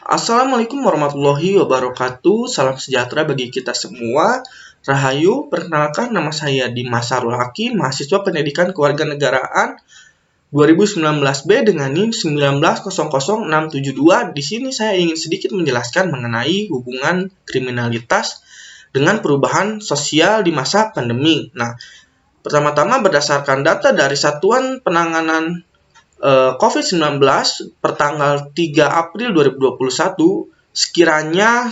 Assalamualaikum warahmatullahi wabarakatuh. Salam sejahtera bagi kita semua. Rahayu, perkenalkan nama saya Dimas Sarul Hakim, mahasiswa Pendidikan Kewarganegaraan 2019B dengan NIM 1900672. Di sini saya ingin sedikit menjelaskan mengenai hubungan kriminalitas dengan perubahan sosial di masa pandemi. Nah, pertama-tama berdasarkan data dari Satuan Penanganan COVID-19 pertanggal 3 April 2021, sekiranya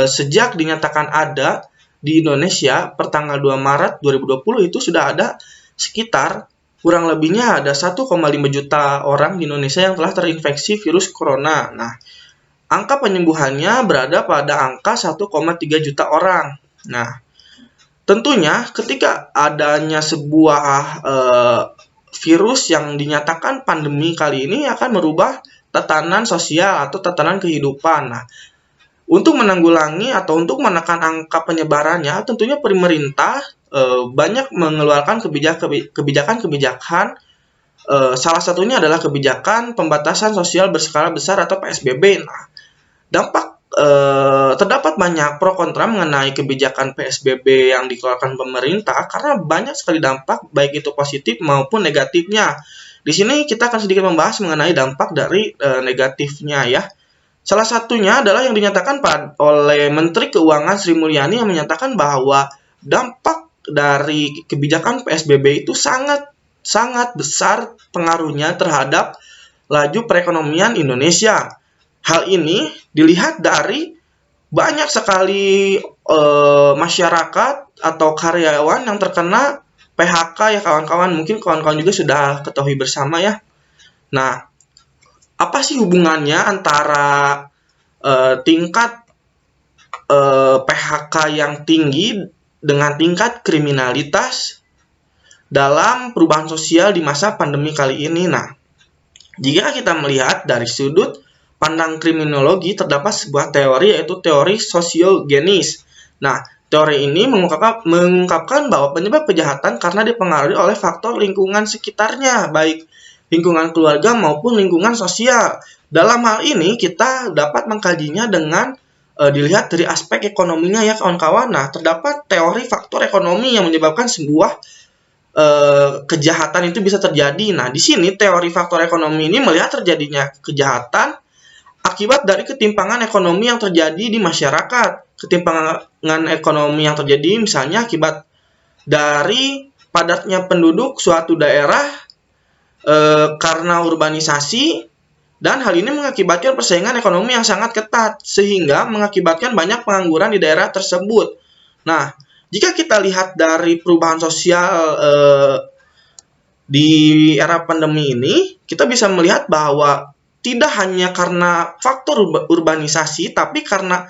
sejak dinyatakan ada di Indonesia pertanggal 2 Maret 2020 itu sudah ada sekitar kurang lebihnya ada 1,5 juta orang di Indonesia yang telah terinfeksi virus corona. Nah, angka penyembuhannya berada pada angka 1,3 juta orang. Nah, tentunya ketika adanya sebuah virus yang dinyatakan pandemi kali ini akan merubah tatanan sosial atau tatanan kehidupan. Nah, untuk menanggulangi atau untuk menekan angka penyebarannya, tentunya pemerintah banyak mengeluarkan kebijakan-kebijakan. Salah satunya adalah kebijakan pembatasan sosial berskala besar atau PSBB. Nah, terdapat banyak pro kontra mengenai kebijakan PSBB yang dikeluarkan pemerintah karena banyak sekali dampak baik itu positif maupun negatifnya. Di sini kita akan sedikit membahas mengenai dampak dari negatifnya ya. Salah satunya adalah yang dinyatakan oleh Menteri Keuangan Sri Mulyani yang menyatakan bahwa dampak dari kebijakan PSBB itu sangat besar pengaruhnya terhadap laju perekonomian Indonesia. Hal ini dilihat dari banyak sekali masyarakat atau karyawan yang terkena PHK ya kawan-kawan. Mungkin kawan-kawan juga sudah ketahui bersama ya. Nah, apa sih hubungannya antara tingkat PHK yang tinggi dengan tingkat kriminalitas dalam perubahan sosial di masa pandemi kali ini? Nah, jika kita melihat dari sudut pandang kriminologi, terdapat sebuah teori yaitu teori sosiogenis. Nah, teori ini mengungkapkan bahwa penyebab kejahatan karena dipengaruhi oleh faktor lingkungan sekitarnya, baik lingkungan keluarga maupun lingkungan sosial. Dalam hal ini kita dapat mengkajinya dengan dilihat dari aspek ekonominya ya kawan-kawan. Nah, terdapat teori faktor ekonomi yang menyebabkan sebuah kejahatan itu bisa terjadi. Nah, di sini teori faktor ekonomi ini melihat terjadinya kejahatan akibat dari ketimpangan ekonomi yang terjadi di masyarakat. Ketimpangan ekonomi yang terjadi misalnya akibat dari padatnya penduduk suatu daerah karena urbanisasi, dan hal ini mengakibatkan persaingan ekonomi yang sangat ketat sehingga mengakibatkan banyak pengangguran di daerah tersebut. Nah, jika kita lihat dari perubahan sosial di era pandemi ini, kita bisa melihat bahwa tidak hanya karena faktor urbanisasi, tapi karena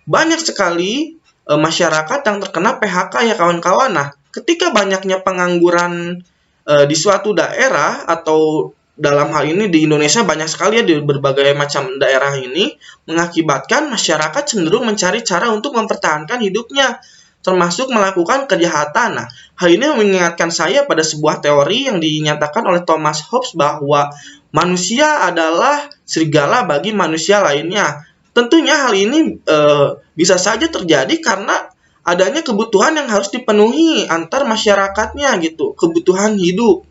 banyak sekali masyarakat yang terkena PHK ya kawan-kawan. Nah, ketika banyaknya pengangguran di suatu daerah atau dalam hal ini di Indonesia banyak sekali ya di berbagai macam daerah ini, mengakibatkan masyarakat cenderung mencari cara untuk mempertahankan hidupnya, termasuk melakukan kejahatan. Nah, hal ini mengingatkan saya pada sebuah teori yang dinyatakan oleh Thomas Hobbes bahwa manusia adalah serigala bagi manusia lainnya. Tentunya hal ini bisa saja terjadi karena adanya kebutuhan yang harus dipenuhi antar masyarakatnya gitu, kebutuhan hidup.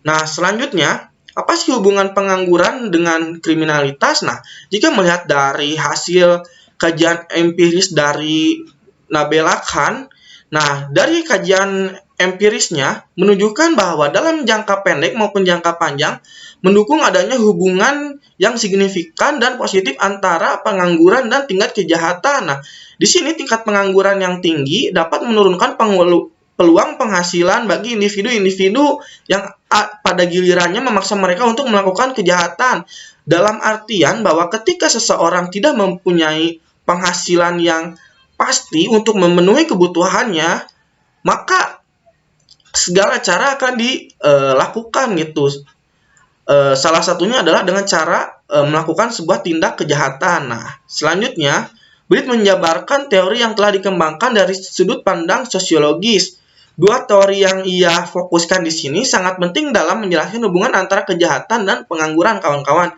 Nah, selanjutnya, apa sih hubungan pengangguran dengan kriminalitas? Nah, jika melihat dari hasil kajian empiris dari Nabela Khan, nah, dari kajian empirisnya menunjukkan bahwa dalam jangka pendek maupun jangka panjang mendukung adanya hubungan yang signifikan dan positif antara pengangguran dan tingkat kejahatan. Nah, di sini tingkat pengangguran yang tinggi dapat menurunkan peluang penghasilan bagi individu-individu yang pada gilirannya memaksa mereka untuk melakukan kejahatan. Dalam artian bahwa ketika seseorang tidak mempunyai penghasilan yang pasti untuk memenuhi kebutuhannya, maka segala cara akan dilakukan gitu. Salah satunya adalah dengan cara melakukan sebuah tindak kejahatan. Nah, selanjutnya, Britt menjabarkan teori yang telah dikembangkan dari sudut pandang sosiologis. Dua teori yang ia fokuskan di sini sangat penting dalam menjelaskan hubungan antara kejahatan dan pengangguran, kawan-kawan.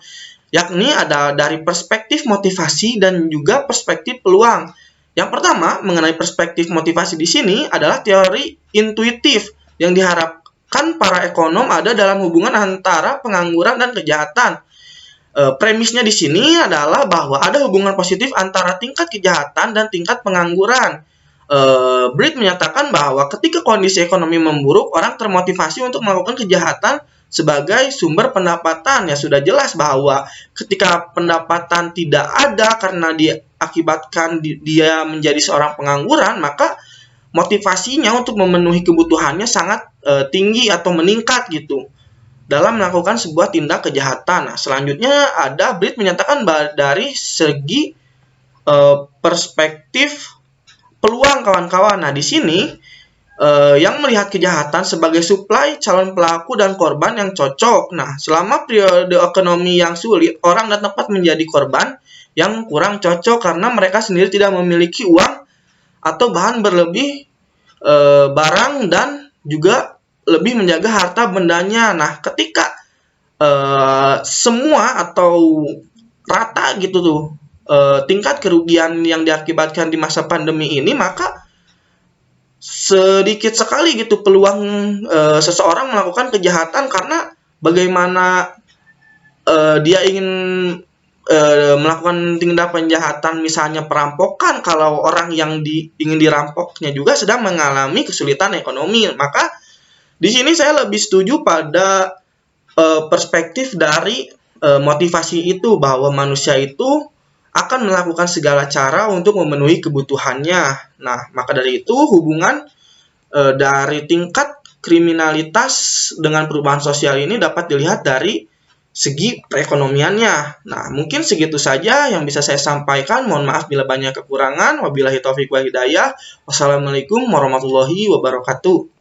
yakni ada dari perspektif motivasi dan juga perspektif peluang. Yang pertama, mengenai perspektif motivasi di sini adalah teori intuitif yang diharapkan para ekonom ada dalam hubungan antara pengangguran dan kejahatan. Premisnya di sini adalah bahwa ada hubungan positif antara tingkat kejahatan dan tingkat pengangguran. Britt menyatakan bahwa ketika kondisi ekonomi memburuk, orang termotivasi untuk melakukan kejahatan sebagai sumber pendapatan. Ya sudah jelas bahwa ketika pendapatan tidak ada karena diakibatkan dia menjadi seorang pengangguran, maka motivasinya untuk memenuhi kebutuhannya sangat tinggi atau meningkat gitu dalam melakukan sebuah tindak kejahatan. Nah, selanjutnya ada Britt menyatakan dari segi perspektif peluang kawan-kawan. Nah, di sini yang melihat kejahatan sebagai suplai calon pelaku dan korban yang cocok. Nah, selama periode ekonomi yang sulit, orang dan tempat menjadi korban yang kurang cocok karena mereka sendiri tidak memiliki uang atau bahan berlebih, barang, dan juga lebih menjaga harta bendanya. Nah, ketika semua atau rata gitu tuh tingkat kerugian yang diakibatkan di masa pandemi ini, maka sedikit sekali gitu peluang seseorang melakukan kejahatan karena bagaimana dia ingin melakukan tindak kejahatan, misalnya perampokan, kalau orang yang ingin dirampoknya juga sedang mengalami kesulitan ekonomi. Maka di sini saya lebih setuju pada perspektif dari motivasi itu, bahwa manusia itu akan melakukan segala cara untuk memenuhi kebutuhannya. Nah, maka dari itu hubungan dari tingkat kriminalitas dengan perubahan sosial ini dapat dilihat dari segi perekonomiannya. Nah, mungkin segitu saja yang bisa saya sampaikan. Mohon maaf bila banyak kekurangan. Wabillahi taufiq wal hidayah. Wassalamualaikum warahmatullahi wabarakatuh.